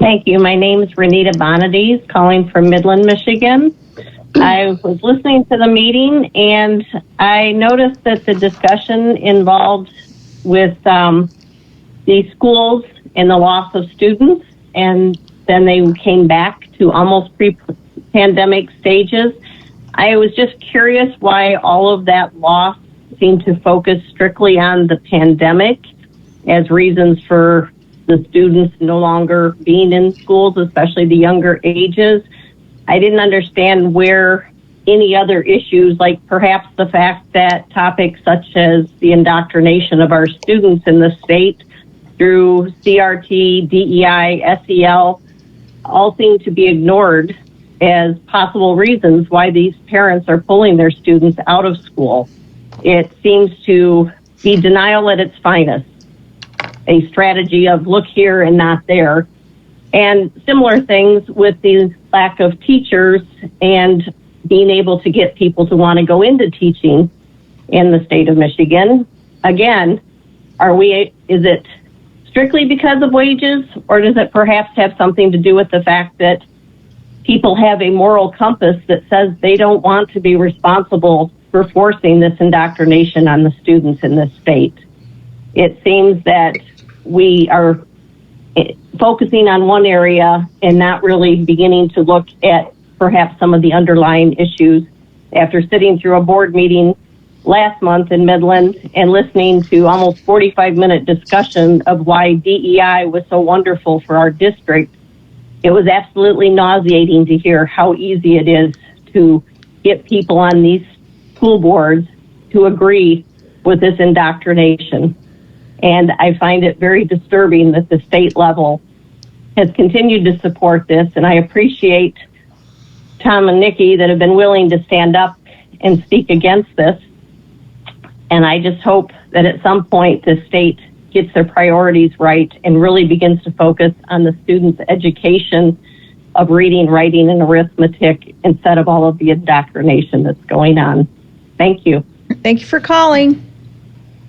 Thank you. My name is Renita Bonadies, calling from Midland, Michigan. I was listening to the meeting, and I noticed that the discussion involved with the schools and the loss of students, and then they came back to almost pre-pandemic stages. I was just curious why all of that loss seemed to focus strictly on the pandemic as reasons for the students no longer being in schools, especially the younger ages. I didn't understand where any other issues, like perhaps the fact that topics such as the indoctrination of our students in the state through CRT, DEI, SEL, all seem to be ignored as possible reasons why these parents are pulling their students out of school. It seems to be denial at its finest, a strategy of look here and not there. And similar things with the lack of teachers and being able to get people to want to go into teaching in the state of Michigan. Again, is it strictly because of wages, or does it perhaps have something to do with the fact that people have a moral compass that says they don't want to be responsible for forcing this indoctrination on the students in this state? It seems that we are focusing on one area and not really beginning to look at perhaps some of the underlying issues. After sitting through a board meeting last month in Midland and listening to almost 45-minute discussion of why DEI was so wonderful for our district, it was absolutely nauseating to hear how easy it is to get people on these school boards to agree with this indoctrination. And I find it very disturbing that the state level has continued to support this. And I appreciate Tom and Nikki that have been willing to stand up and speak against this. And I just hope that at some point the state gets their priorities right and really begins to focus on the students' education of reading, writing, and arithmetic instead of all of the indoctrination that's going on. Thank you. Thank you for calling.